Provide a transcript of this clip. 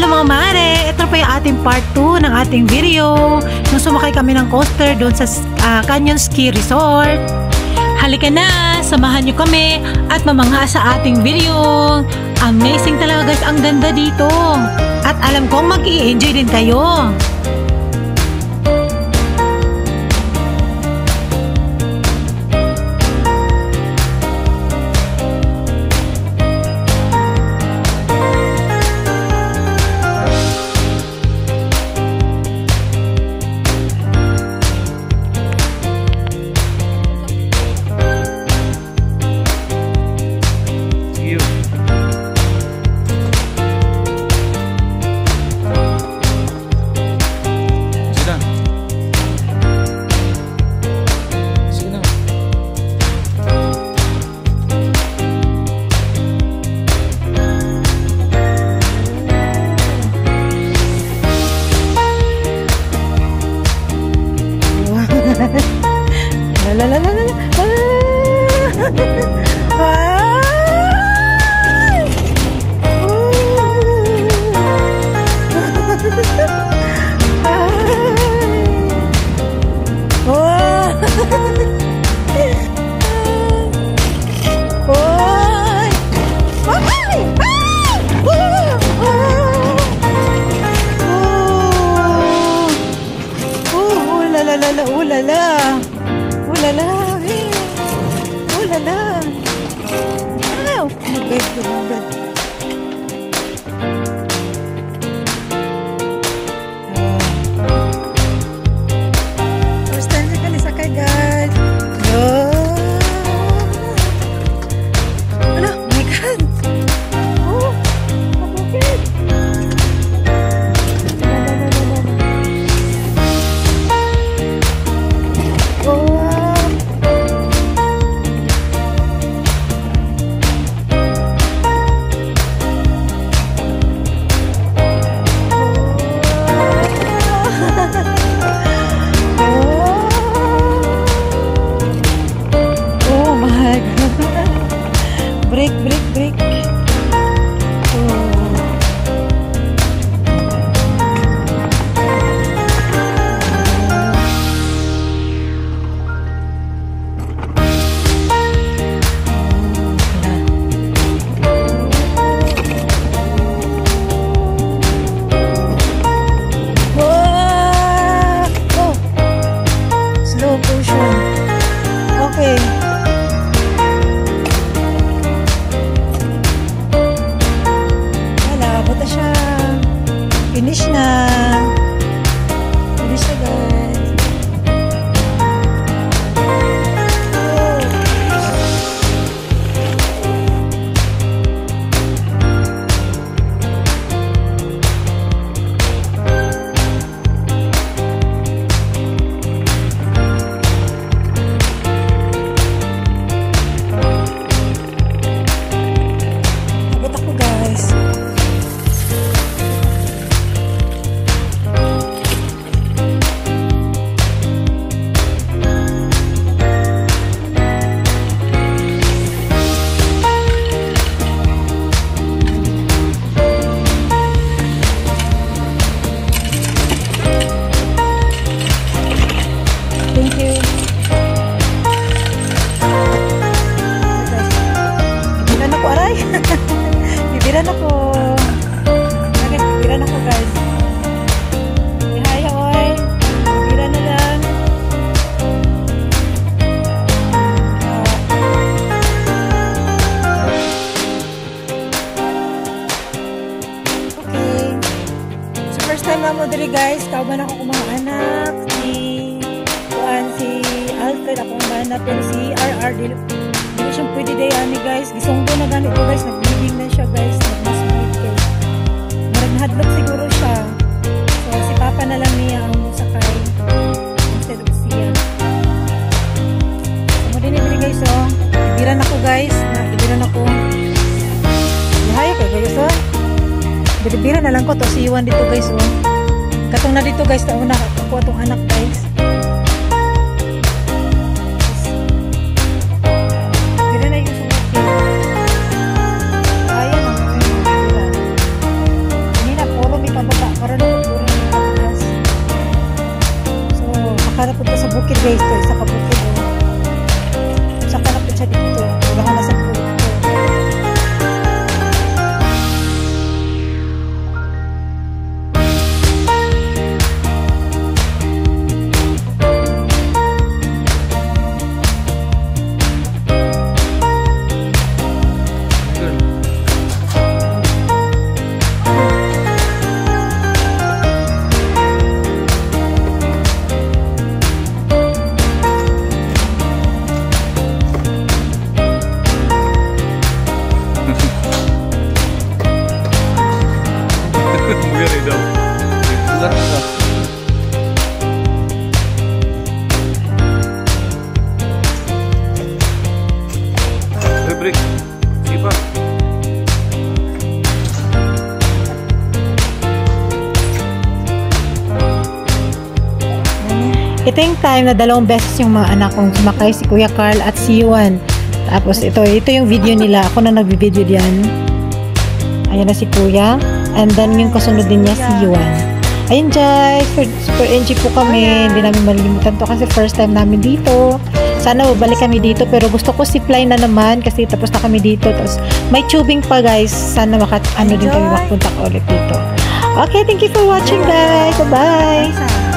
Hello mga mare! Ito pa yung ating part 2 ng ating video nung sumakay kami ng coaster doon sa Canyon Ski Resort. Halika na! Samahan nyo kami at mamangha sa ating video. Amazing talaga guys, ang ganda dito. At alam kong mag-i-enjoy din kayo. Finish na guys. Abot ako guys. Thank you. Bibiran ako, aray. Bibiran ako. Okay, bibiran ako guys. Hi, oy. Bibiran na lang. Okay. So first time na mo diri guys. Kauban ako kung mga anak. Si Alfred akong manap pero si RR dili siyang pwede dayani guys. Gisunggo na ganito guys, nag-bleeding na siya guys, nag-masbreed kayo. Marag-hadlok siguro siya. So si Papa na lang niya ang musakay instead of siya. So mo din ibili guys oh. Ibiran ako guys, ibiran ako. Yahay kayo guys oh. Ibiran na lang ko to si Iwan dito guys oh. Katong na dito guys, taon na ako atong anak guys. Puro Wala na po sa bukid guys. Ito, isa ka bukid. Saka na po siya dito. Wala na sa bukid. Mugari daw. Sugar ka. Break. Sige pa. Ito yung time na 2 beses yung mga anak kong sumakay, si Kuya Carl at si Yuan. Tapos ito yung video nila. Ako na nagbi-video diyan. Ayan na si Kuya. And then yung kasunod din niya si Yuan. Ayun guys, super enjoy po kami. Hindi namin malilimutan to kasi first time namin dito. Sana babalik kami dito pero gusto ko zipline na naman kasi tapos na kami dito. Tapos may tubing pa guys. Sana din kami makapunta ulit dito. Okay, thank you for watching guys. Bye-bye.